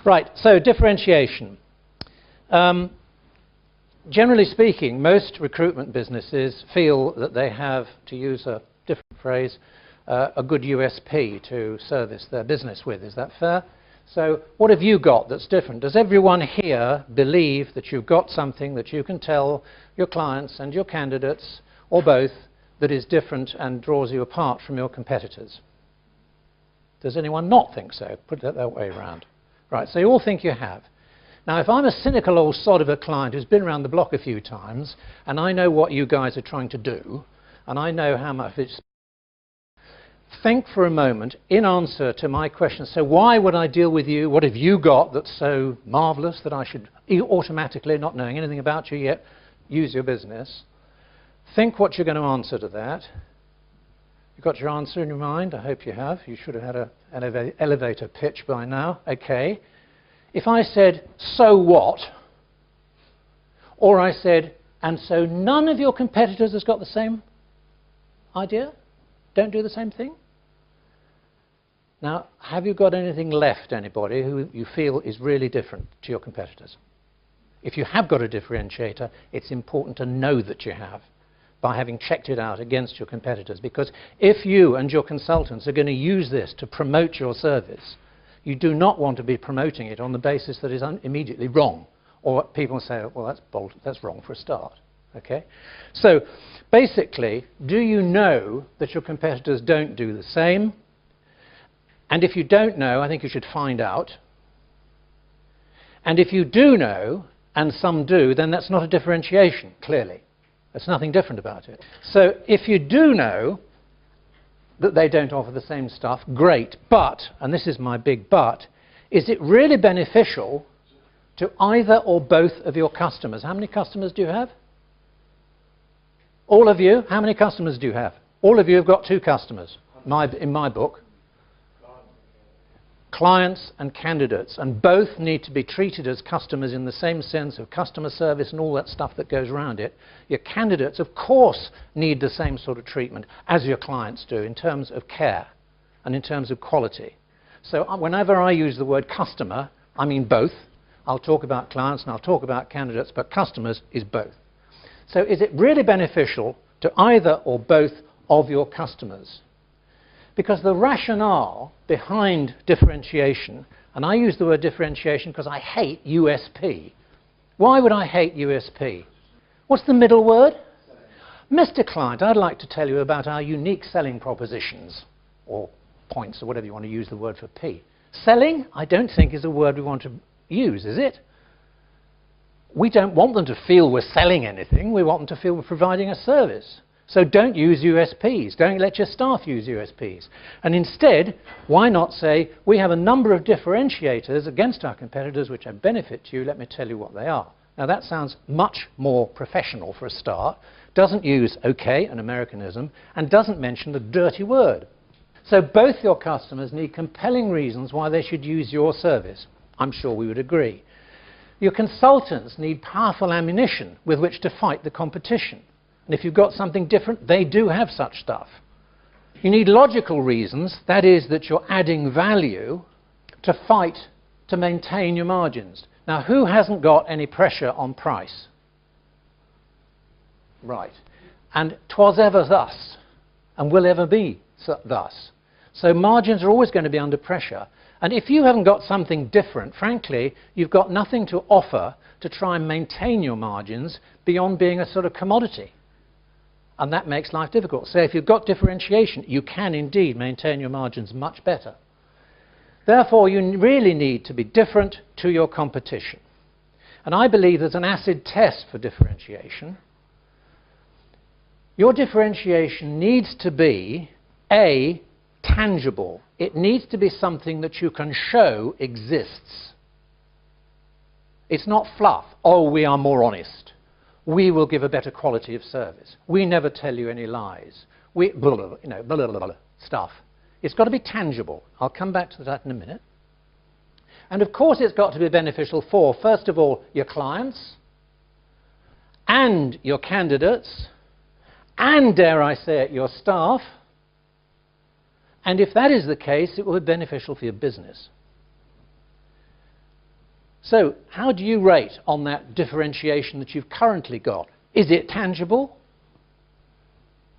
Right, so differentiation. Generally speaking, most recruitment businesses feel that they have, to use a different phrase, a good USP to service their business with. Is that fair? So what have you got that's different? Does everyone here believe that you've got something that you can tell your clients and your candidates, or both, that is different and draws you apart from your competitors? Does anyone not think so? Put it that way around. Right, so you all think you have. Now, if I'm a cynical old sod of a client who's been around the block a few times, and I know what you guys are trying to do, and I know how much it's... Think for a moment, in answer to my question, so why would I deal with you? What have you got that's so marvellous that I should automatically, not knowing anything about you yet, use your business? Think what you're going to answer to that. You've got your answer in your mind? I hope you have. You should have had an elevator pitch by now. Okay. If I said, so what? Or I said, and so none of your competitors has got the same idea? Don't do the same thing? Now, have you got anything left, anybody, who you feel is really different to your competitors? If you have got a differentiator, it's important to know that you have, by having checked it out against your competitors. Because if you and your consultants are going to use this to promote your service, you do not want to be promoting it on the basis that is immediately wrong, or people say, well, that's bold, that's wrong for a start. Okay? So basically, do you know that your competitors don't do the same? And if you don't know, I think you should find out. And if you do know, and some do, then that's not a differentiation, clearly. There's nothing different about it. So if you do know that they don't offer the same stuff, great. But, and this is my big but, is it really beneficial to either or both of your customers? How many customers do you have? All of you? How many customers do you have? All of you have got 2 customers, in my book. Clients and candidates, and both need to be treated as customers in the same sense of customer service and all that stuff that goes around it. Your candidates, of course, need the same sort of treatment as your clients do in terms of care and in terms of quality. So whenever I use the word customer, I mean both. I'll talk about clients and I'll talk about candidates, but customers is both. So is it really beneficial to either or both of your customers? Because the rationale behind differentiation, and I use the word differentiation because I hate USP. Why would I hate USP? What's the middle word? Mr. Client, I'd like to tell you about our unique selling propositions, or points, or whatever you want to use the word for P. Selling, I don't think is a word we want to use, is it? We don't want them to feel we're selling anything. We want them to feel we're providing a service. So don't use USPs. Don't let your staff use USPs. And instead, why not say, we have a number of differentiators against our competitors which are benefit to you. Let me tell you what they are. Now that sounds much more professional for a start. Doesn't use okay, an Americanism, and doesn't mention the dirty word. So both your customers need compelling reasons why they should use your service. I'm sure we would agree. Your consultants need powerful ammunition with which to fight the competition. And if you've got something different, they do have such stuff. You need logical reasons, that is, that you're adding value to fight, to maintain your margins. Now, who hasn't got any pressure on price? Right. And 'twas ever thus, and will ever be thus. So margins are always going to be under pressure. And if you haven't got something different, frankly, you've got nothing to offer to try and maintain your margins beyond being a sort of commodity. And that makes life difficult. So if you've got differentiation, you can indeed maintain your margins much better. Therefore, you really need to be different to your competition. And I believe there's an acid test for differentiation. Your differentiation needs to be, A, tangible. It needs to be something that you can show exists. It's not fluff. Oh, we are more honest. We will give a better quality of service. We never tell you any lies. We, blah, blah, blah, you know, blah, blah, blah, blah, stuff. It's got to be tangible. I'll come back to that in a minute. And of course it's got to be beneficial for, first of all, your clients and your candidates and, dare I say it, your staff. And if that is the case, it will be beneficial for your business. So how do you rate on that differentiation that you've currently got? Is it tangible?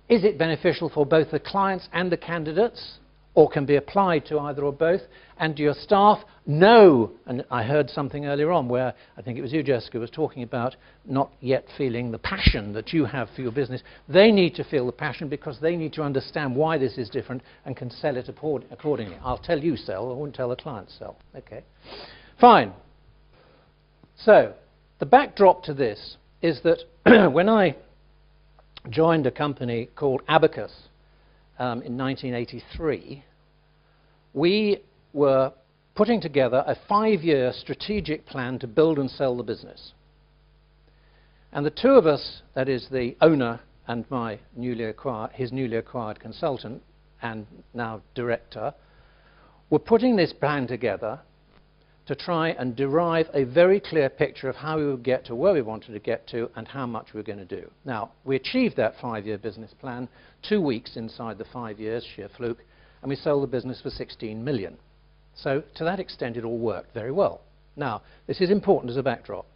Is it beneficial for both the clients and the candidates, or can be applied to either or both? And do your staff know, and I heard something earlier on where I think it was you, Jessica, was talking about not yet feeling the passion that you have for your business. They need to feel the passion because they need to understand why this is different and can sell it accordingly. I'll tell you sell, I won't tell the client sell. Okay, fine. So the backdrop to this is that when I joined a company called Abacus in 1983, we were putting together a 5-year strategic plan to build and sell the business. And the two of us, that is the owner and my his newly acquired consultant and now director, were putting this plan together to try and derive a very clear picture of how we would get to where we wanted to get to and how much we were going to do. Now, we achieved that 5-year business plan 2 weeks inside the 5 years, sheer fluke, and we sold the business for 16 million. So to that extent, it all worked very well. Now, this is important as a backdrop.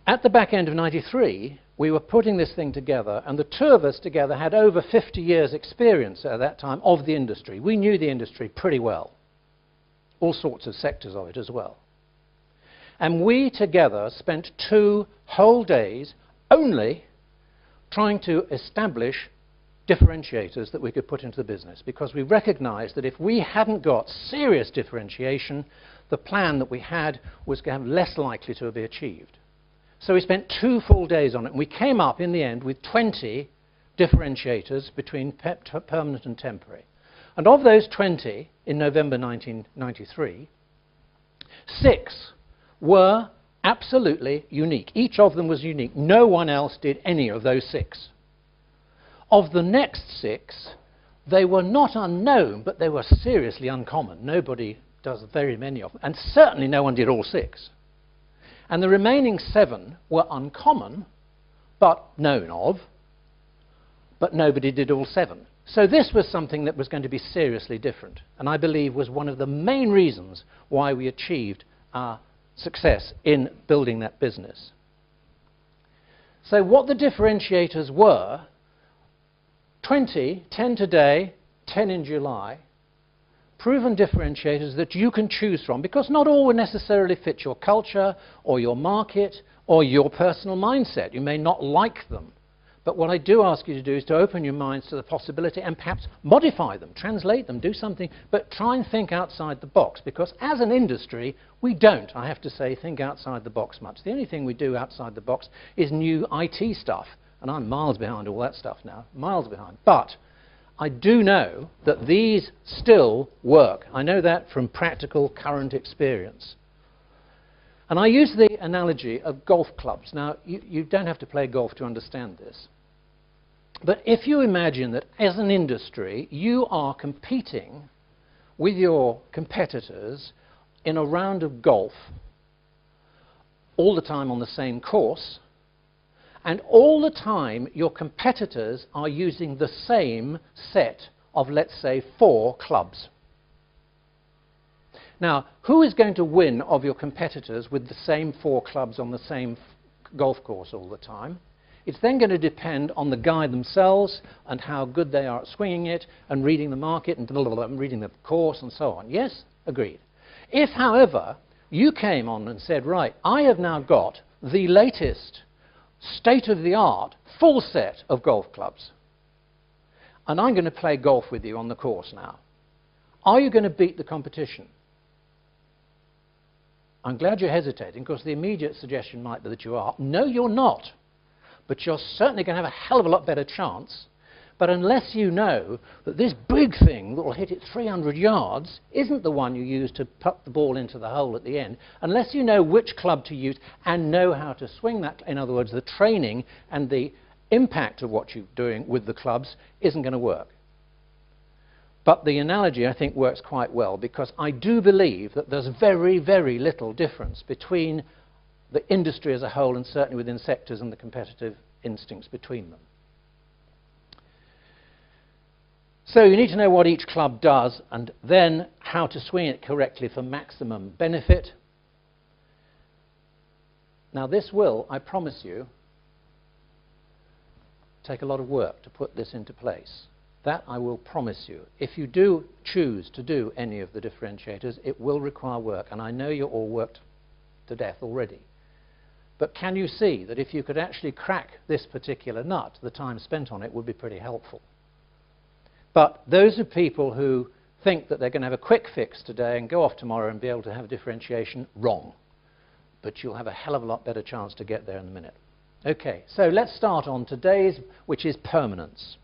At the back end of 93, we were putting this thing together, and the two of us together had over 50 years experience at that time of the industry. We knew the industry pretty well. All sorts of sectors of it as well. And we together spent 2 whole days only trying to establish differentiators that we could put into the business, because we recognized that if we hadn't got serious differentiation, the plan that we had was less likely to be achieved. So we spent 2 full days on it, and we came up in the end with 20 differentiators between permanent and temporary. And of those 20, in November 1993, 6 were absolutely unique. Each of them was unique. No one else did any of those 6. Of the next 6, they were not unknown, but they were seriously uncommon. Nobody does very many of them, and certainly no one did all 6. And the remaining 7 were uncommon, but known of, but nobody did all 7. So this was something that was going to be seriously different, and I believe was one of the main reasons why we achieved our success in building that business. So what the differentiators were: 20, 10 today, 10 in July, proven differentiators that you can choose from, because not all will necessarily fit your culture or your market or your personal mindset. You may not like them. But what I do ask you to do is to open your minds to the possibility and perhaps modify them, translate them, do something, but try and think outside the box, because as an industry, we don't, I have to say, think outside the box much. The only thing we do outside the box is new IT stuff, and I'm miles behind all that stuff now, miles behind. But I do know that these still work. I know that from practical current experience. And I use the analogy of golf clubs. Now, you don't have to play golf to understand this. But if you imagine that as an industry, you are competing with your competitors in a round of golf all the time on the same course, and all the time your competitors are using the same set of, let's say, 4 clubs. Now, who is going to win of your competitors with the same 4 clubs on the same golf course all the time? It's then going to depend on the guy themselves and how good they are at swinging it and reading the market and blah, blah, blah, and reading the course and so on. Yes? Agreed. If, however, you came on and said, right, I have now got the latest state-of-the-art full set of golf clubs, and I'm going to play golf with you on the course now, are you going to beat the competition? I'm glad you're hesitating, because the immediate suggestion might be that you are. No, you're not. But you're certainly going to have a hell of a lot better chance. But unless you know that this big thing that will hit it 300 yards isn't the one you use to put the ball into the hole at the end, unless you know which club to use and know how to swing that, in other words, the training and the impact of what you're doing with the clubs isn't going to work. But the analogy, I think, works quite well, because I do believe that there's very, very little difference between the industry as a whole, and certainly within sectors, and the competitive instincts between them. So you need to know what each club does, and then how to swing it correctly for maximum benefit. Now this will, I promise you, take a lot of work to put this into place. That I will promise you. If you do choose to do any of the differentiators, it will require work, and I know you're all worked to death already. But can you see that if you could actually crack this particular nut, the time spent on it would be pretty helpful. But those are people who think that they're going to have a quick fix today and go off tomorrow and be able to have differentiation. Wrong. But you'll have a hell of a lot better chance to get there in a minute. Okay, so let's start on today's, which is permanence.